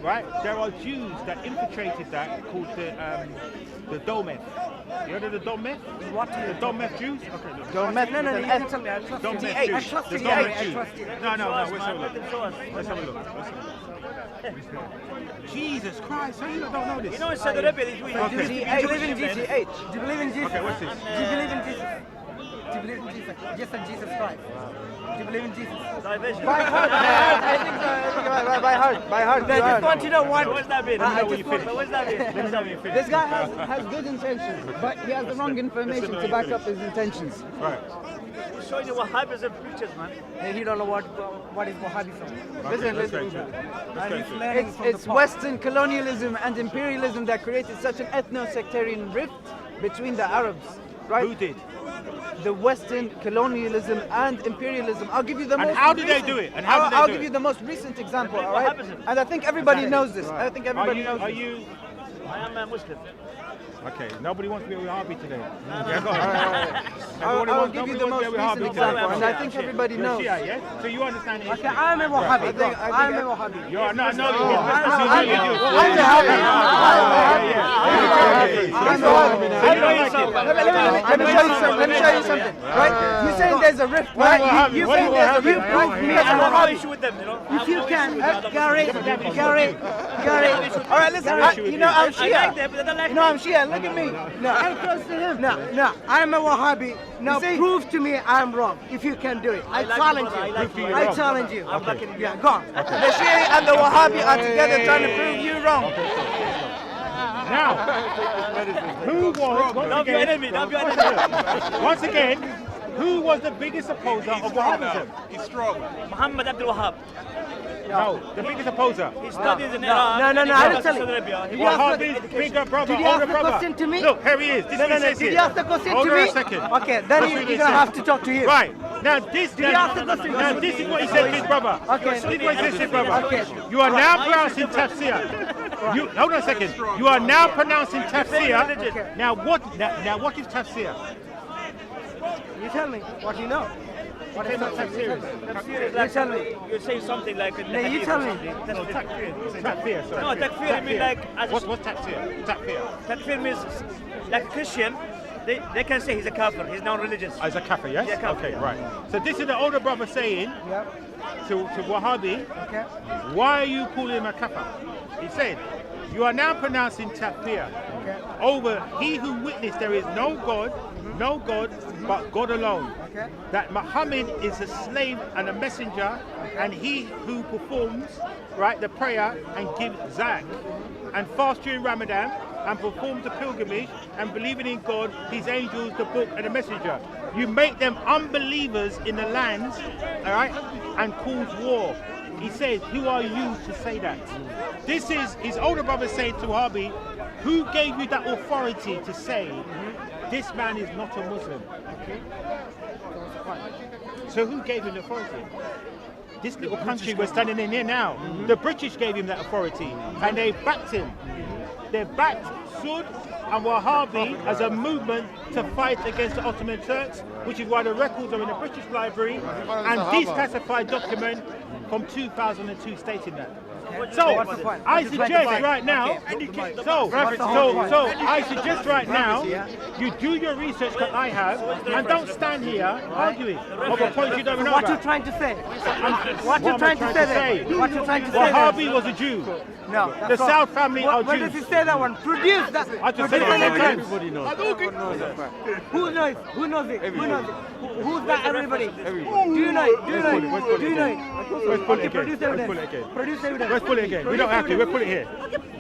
right, there are Jews that infiltrated that called the Domed. You heard of the Dometh? What? The Dometh Jews? Okay, look. Dometh. No, you can tell me. I trust you. Dometh Jews. I trust The you. Dometh I Jews. trust you. No, let's have a look. Let's have a look. Jesus Christ, how you don't know this? You know in Saudi Arabia, they do Do you believe in Jesus? GTH. Do you believe in Jesus? Okay, what's this? Do you believe in Jesus? Do you believe in Jesus? Yes, and Jesus Christ. Do you believe in Jesus? By heart, I think so. By heart. I just want to know what. What's that mean? I when you just want. finish. What's that mean? Let me know when you finish. This guy has good intentions, but he has the wrong information to back up his intentions. Right. Showing you Wahhabism preachers, man. Hey, you don't know what is Wahhabism. Listen. And he's learning from It's the past. Western colonialism and imperialism that created such an ethno-sectarian rift between the Arabs, right? Who did? The Western colonialism and imperialism. I'll give you the And most. how did they recent- do it? And how did they I'll do give it? you the most recent example, all right? Wahhabism. And I think everybody knows this. I think everybody knows Are this. you? I am a Muslim. Okay, nobody wants to be with Harvey today. Yeah, go I'll give you the most recent example, and I think Shia. everybody You're knows. Shia, yes? So you understand it? Okay, I'm a Wahhabi. I'm a Wahhabi. You are no, no, you I'm do. I'm Let me show you something. Right? You saying there's a rift, right? You saying there's a rift, right? Me, I I'm have no Wahhabi. issue with them, you know. If you can, Gary. All right, listen. You know I'm I like Shia. them, but they don't like You know I'm Shia. Look at me. No, I'm close to him. No, I'm a Wahhabi. Now see- prove to me I'm wrong. If you can do it, I like challenge you, brother. I you. like you. I challenge you. I'm backing you. Yeah, go on. The Shia and the Wahhabi are together trying to prove you wrong. Now, who was Love your enemy, love your enemy. once again, who was the biggest opposer of Wahhabism? He's strong. Muhammad Abdul Wahhab. No, the biggest opposer. He studies in Iran. No, and he I goes will to tell you. Saudi Arabia. Did you ask Wahhabi's bigger brother, Did you ask older the brother. question to me? Look, here he is. This is what he says Did here. you ask the question Hold to on me? a second. Okay, then That's what you're he gonna said. have to talk to him. Right. Now this you ask the question? now this is what he said to his brother. Okay. This is what he said to his brother. Okay. You are now pronouncing tafsir. You hold on a second. You are now pronouncing tafsir. Now what is tafsir? You tell me what you know. What is Tafsir. You tell me. You say something like in the No, you hadith tell or me. something. That's takfir. Takfir, sorry. No, takfir, I mean like as a What's takfir? Takfir. takfir means like a Christian. They can say he's a kafir. He's non-religious. As a kafir, yes? Yeah, kafir. Okay, right. So this is the older brother saying Yeah. to Wahhabi, Okay. why are you calling him a kafir? He said, you are now pronouncing takfir Okay. over he who witnessed there is no God but God alone. Okay. That Muhammad is a slave and a messenger, and he who performs the prayer and gives zakat and fast during Ramadan and performs the pilgrimage and believing in God, his angels, the book and the messenger. You make them unbelievers in the lands, all right, and cause war. He says, who are you to say that? This is his older brother saying to Wahhabi, who gave you that authority to say this man is not a Muslim? So who gave him the authority? This little country we're standing in here now. The British gave him that authority and they backed him. They backed Sud and Wahhabi as a movement to fight against the Ottoman Turks, which is why the records are in the British Library and declassified document from 2002 stating that. So What's the point? I What's the point? suggest right now. So I suggest right now you do your research that I have and don't stand here arguing over points you don't know What you about. trying to say? What you am I trying to say then? What you trying to say then? Wahhabi was a Jew. No. The that's not- South family are Where does Jews. he say that one? Produce that. I just said it produce right now. evidence. Everybody knows. Who knows? Who knows it? Who knows it? Who's that everybody? Do you know it? Do you know it? Do you know it? Let's pull it Okay, again. produce Let's evidence. pull it again. Produce evidence. Let's pull it again. We don't have to. We'll put it here.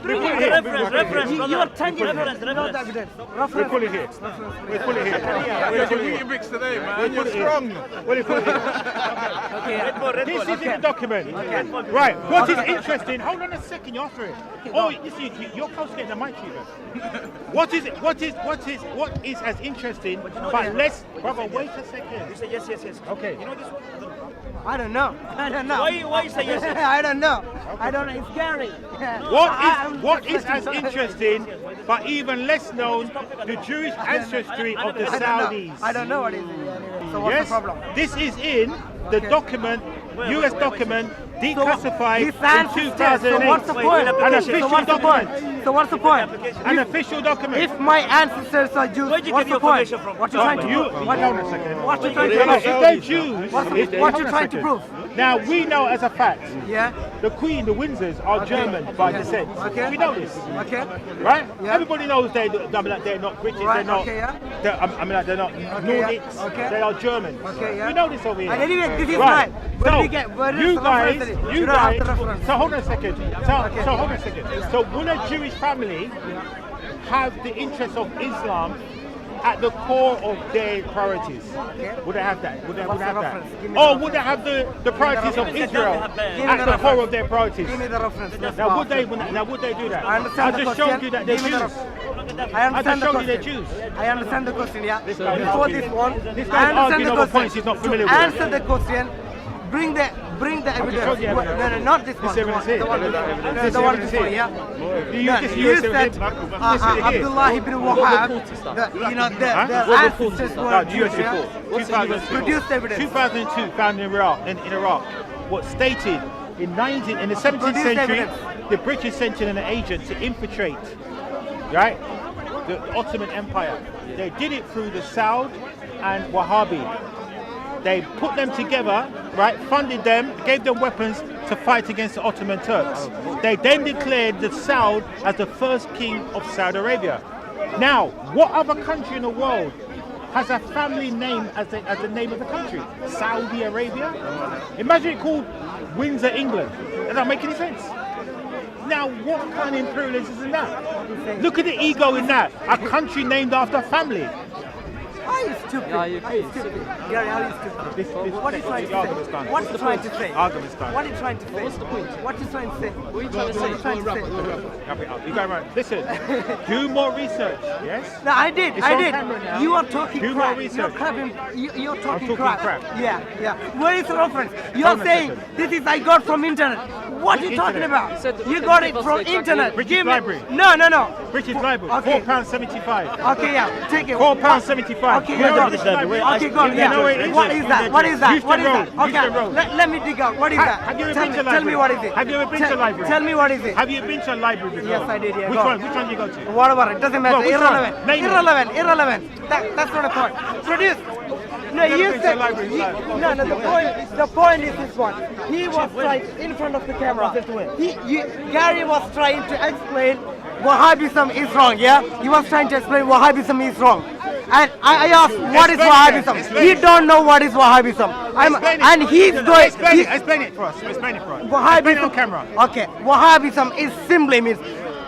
Bring it Reference, here. reference, You brother. are tangent Reference, evidence, not reference. evidence. We'll Reference. pull it here. We'll pull it here. We'll pull it here. You mix today, We'll man. put You're it here. strong. We'll put it here. Red Bull, Red This Bull. is in the document. Right. What is interesting? Hold on a second. You're after it. Oh, you see, you're close to getting the mic, Chief. What is as interesting? But let's, brother, wait a second. You say yes, yes, yes. Okay. You know this one? I don't know. I don't know. Why you say yes, yes? I don't know. I don't know. It's scary. What is as interesting, but even less known, the Jewish ancestry of the Saudis? I don't know what it is. So what's Yes, the problem? this is in the document U.S. document declassified His ancestors. in 2008. So what's the point? An So official what's the document. point? So what's the point? An official document. If my ancestors are Jews, Where'd you what's get your the point? information from? What you trying to You, prove? hold on a second. What you trying to If prove? they're Jews, What if- you hold on a trying to second. prove? Now we know as a fact, Yeah. the Queen, the Windsors, are German by descent. Okay. We know this, Okay. right? Yeah. Everybody knows they're not British. Right, They're not. okay, yeah. They're not yeah. Nordics. Okay. They are German. Okay, yeah. We know this over here. And anyway, this is right. right. Where So do we get? Where is you the guys, reference? you You don't have guys. the reference. So hold on a second. So hold on a second. So will a Jewish family have the interests of Islam at the core of their priorities? Would they have that? Would they What's the have reference? that? Give me Or the would they have the priorities of Israel Give me at the the core reference. of their priorities? Give me the reference. Let's Now go would they? after. Now would they do that? I understand the just question. showed you that they're Give me the Jews. reference. I understand the showed you they're question. Jews. I understand the question, yeah. guy's Before arguing. this one, This I guy's understand arguing the over question. points he's not familiar To with. answer the question, bring the evidence. showed you evidence. No, not this one. evidence here. The one This before. is The one evidence before, here. yeah. Do you No, just you use said Abdullah ibn Wahhab, the ancestors were No, the US Jews, yeah? report. 2002. Produced evidence. 2002, found in Iraq. What stated in the 17th Produced century, evidence. the British sent in an agent to infiltrate, right, the Ottoman Empire. They did it through the Saud and Wahhabi. They put them together, right, funded them, gave them weapons to fight against the Ottoman Turks. They then declared the Saud as the first king of Saudi Arabia. Now, what other country in the world has a family name as the name of the country? Saudi Arabia? Imagine it called Windsor, England. Does that make any sense? Now, what kind of imperialism is in that? Look at the ego in that. A country named after a family. Are you stupid? Yeah, you're Are you stupid? Gary, are you stupid? What are you trying to the argument's say? done. What are you trying to say? Argument's done. What are you trying to say? What's the point? What are you trying to say? What are you trying to What are you say? trying to say? Wrap it up. You go right. Listen, do more research, yes? No, I did. It's I on did. camera now. You are talking Do more crap. research. You're crapping. You're talking talking crap. Yeah, yeah. Where is the reference? You're Hold on a saying second. this is I got from internet. What are you talking internet? about? You said the You British got it give us from the exact internet. British Give me- Library. No, no, no. British Library, Okay. £4.75. Okay, yeah. Take it. £4.75. Okay, You yeah, know go. British Library. Okay, go. You know where it Yeah. is? What is that? What is that? Houston What is Road. that? Houston Okay. Road. Let me dig out. What is that? Have you ever Tell been me- to a Tell me library? what is it? Have you ever been to a library? Tell me what is it? Have you been to a library before? Yes, I did, yeah, Which go. one? Which one did you go to? Whatever, it doesn't matter. Well, which one? Irrelevant. Name it. Irrelevant. That's not a point. Produce. No, Never you been to said. a library in life. No, the point is this one. He was trying in front of the camera. Gary was trying to explain Wahhabism is wrong. Yeah, he was trying to explain Wahhabism is wrong. And I asked, what is Explain it, Wahhabism? explain He it. don't know what is Wahhabism. Explain it. And he's going. Explain it for us. Explain it for us. Explain it Wahhabism on camera. Okay, Wahhabism is simply means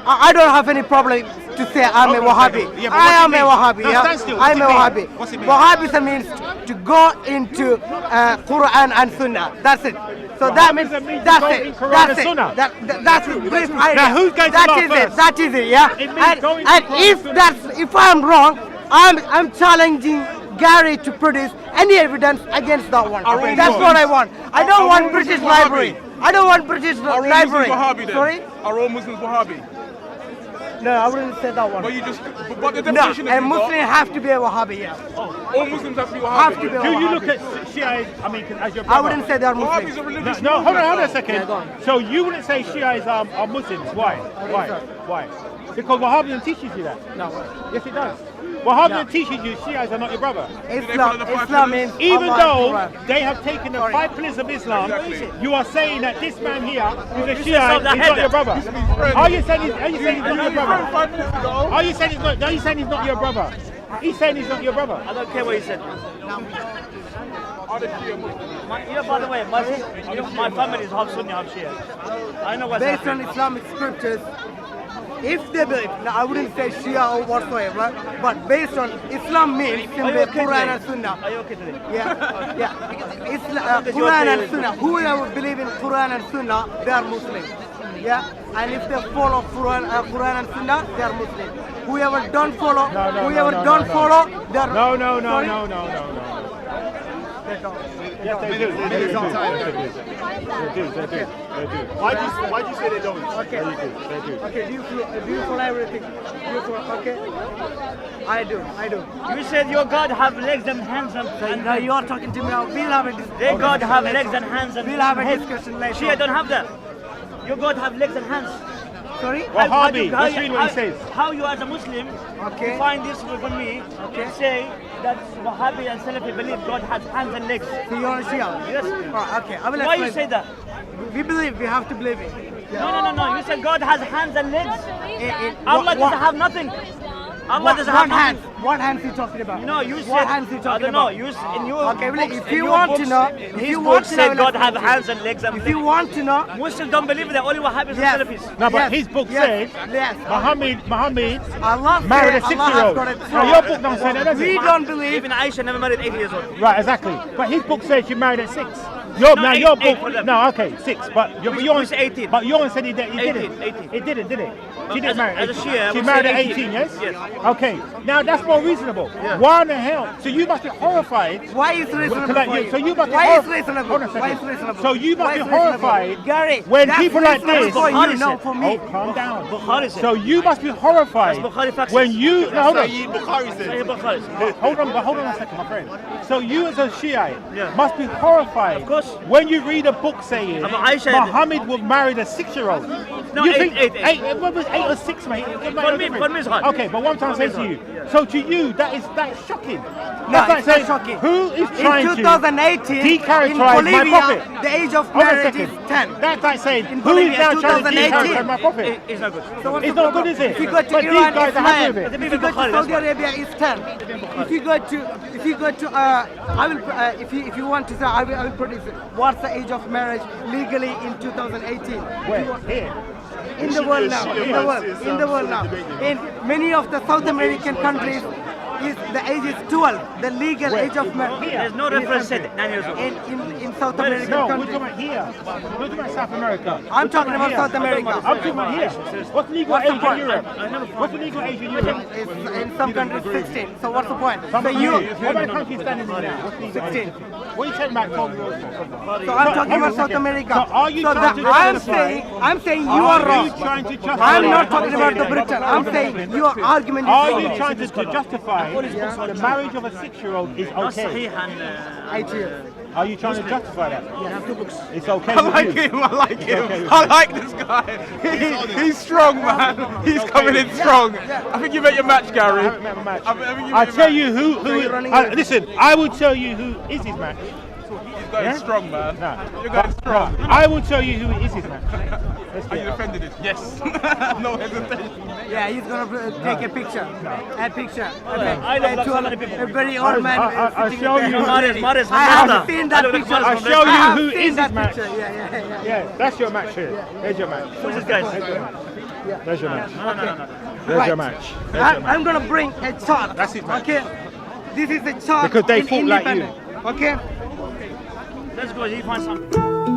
I don't have any problem to say I'm a Hold on a second. Wahhabi. Yeah, but I what's it am a mean? Wahhabi. No, Yeah? stand still. I'm a What's it mean? Wahhabi. What's it mean? Wahhabism means to go into Quran and Sunnah. That's it. So that means Wahhabism means to that's go it. in Quran That's and it. Sunnah. That's it. Brief idea. who's going to That laugh is it. first? That is it. Yeah. It means going to And Quran if and Sunnah. if I'm wrong, I'm challenging Gary to produce any evidence against that one. Are all That's Muslims- what I want. I don't are want all British Muslims Wahhabi? library. I don't want British Are all library. Muslims Wahhabi then? Sorry? Are all Muslims Wahhabi? No, I wouldn't say that one. But you just, but the No, definition a is Muslim have to be a Wahhabi, yeah. all Muslims have to be Wahhabi. Have to be a Do you Wahhabi. look at Shiites, I mean, as your brother? I wouldn't say they are Wahhabi is Muslims. a religious No, hold on a second. Yeah, go on. So you wouldn't say Shiites are Muslims? Why? Why? Because Wahhabism teaches you that. No. Yes, it does. Wahhabism teaches you Shiites are not your brother. Islam means Even Allah though Akbar. they have taken the 5 pillars of Islam, Exactly. you are saying that this man here who's a You Shiite said is that not your brother. header. Are you saying he's not your brother? 5 minutes ago. Are you saying he's not your brother? He's saying he's not your brother. I don't care what he said. Are they Shia Muslims? By the way, my family is half Sunni, half Shia. I know what's Based happening. on Islamic scriptures, if they believe, now I wouldn't say Shia or whatsoever, but based on Islam means Are you simply okay Quran today? and Sunnah. Are you okay today? Yeah. Because you're Quran okay and Sunnah. Whoever believe in Quran and Sunnah, they are Muslim. Yeah, and if they follow Quran and Sunnah, they are Muslim. Whoever don't follow, No, follow, they are No. Sorry? No. They don't. Yes, they do. They do. Why do you say they don't? Okay. They do. Okay. Do you follow everything? Okay. I do. You said your God have legs and hands and Now you are talking to me now. We'll have a discussion. their God have legs and hands and We'll have a head. discussion later. Shia don't have that. Your God have legs and hands. Sorry? Wahhabi, let's read what he says. How you as a Muslim Okay. find this from me and say that Wahhabi and Salafi believe God has hands and legs. So you're a Shia? Yes. Oh, okay. I will Why you explain. say that? We believe. We have to believe it. No. You said God has hands and legs. In Allah doesn't have nothing. Allah doesn't have nothing. What hands you talking about? No, you said. What hands you talking I don't know. about? You in your Okay, well, books, if in you your want to books, know, in if his you book want to know, said God let's have go. hands and legs and If you want to know, Muslims don't believe that. Only Wahhabis Yes. and Salafis. No, but Yes, his book yes, says yes. Muhammad Allah married a said 6-year-old. Allah has got a Now your book don't say that, does We it? don't believe. Even Aisha never married 80 years old. Right, exactly. But his book says she married at 6. No, Now eight- your eight book, for them. no, okay, 6. But We yours, say 18. But yours said he didn't. 18. It didn't, did it? She As didn't a- marry. as a Shia, she we married say at 18, 18, yes? yes. Okay. Now that's more reasonable. Why in the hell? So you must be horrified. Why is reasonable Like for you- you? so you must be Why is horrified. reasonable? Hold on a Why second. is reasonable? So you must Why be is reasonable? horrified Gary, when that's people like reasonable this. for Bukhari you, not said. for me. Oh, calm down. Bukhari said. So you must be horrified That's Bukhari faxes. when you. No, hold on. Sayyid Bukhari Sahih said. Bukhari. Hold on a second, my friend. So you as a Shiite Yeah. must be horrified Of course. when you read a book saying But Aisha- Muhammad would marry a 6-year-old. No, you eight, think eight. What was 8 or 6, mate? It doesn't make no For me difference. it's hard. Okay, but what I'm trying to say For me to it's you, so to you that is shocking. No, That's like it's not saying, shocking. who is In trying to 2018, in decharacterize my Bolivia, prophet? the age of Hold on a marriage is second. 10. That's like saying, In who is Bolivia, now trying to 2018? decharacterize my prophet? It's not good. So what's It's the not problem? good, is it? If you go to But these Iran, guys it's are happy 9. with it. If you go to Bukhari, Saudi that's Arabia, it's 10. If you go to, I will, if you want to say, I will produce it. What's the age of marriage legally in 2018? Where? Here. In the world now, in the world now. In many of the South American countries, the age is 12, the legal age of marriage. There's no reference said 9 years old. In South American No, we're countries. talking about here. We're talking about South America. I'm talking about here. South America. I'm talking about here. What's the legal What's the age in point? Europe? What's the legal age in Europe? It's in some countries 16. So what's the point? Some So you, countries. What about countries standing in now? What's the legal 16. age? What are you talking about? So I'm talking about South America. So are you So trying to I'm justify? saying you are wrong. trying to justify? I'm not talking about the Britain. I'm saying your argument is Are wrong. you trying to justify the marriage of a 6-year-old is Not okay? Sahih and 8 years. Are you trying to justify that? yeah. It's okay I with like you. him. I like him. okay with I like this guy. He's strong, man. He's coming in strong. I think you met your match, Gary. I haven't met my match. I think you I'll met tell your you who. Listen, I will tell you who is his match. He's going Yeah? strong, man. Nah. You're going strong. I will tell you who is his match. Let's Are get you it. offended? Yes. No hesitation. Yeah, he's gonna take a picture. A picture. I love so many people. A very old man. I'll sitting show there. you. Mares, I have seen that picture. I'll show you I have who seen is that his match. picture. Yeah. Yeah, that's your match here. There's your match. Who's this guy? There's your match. No. There's Right. your match. There's your match. I'm gonna bring a chart. That's his match. Okay. This is a chart. Because they in fought like you. Independent. Okay. Let's go. He finds some.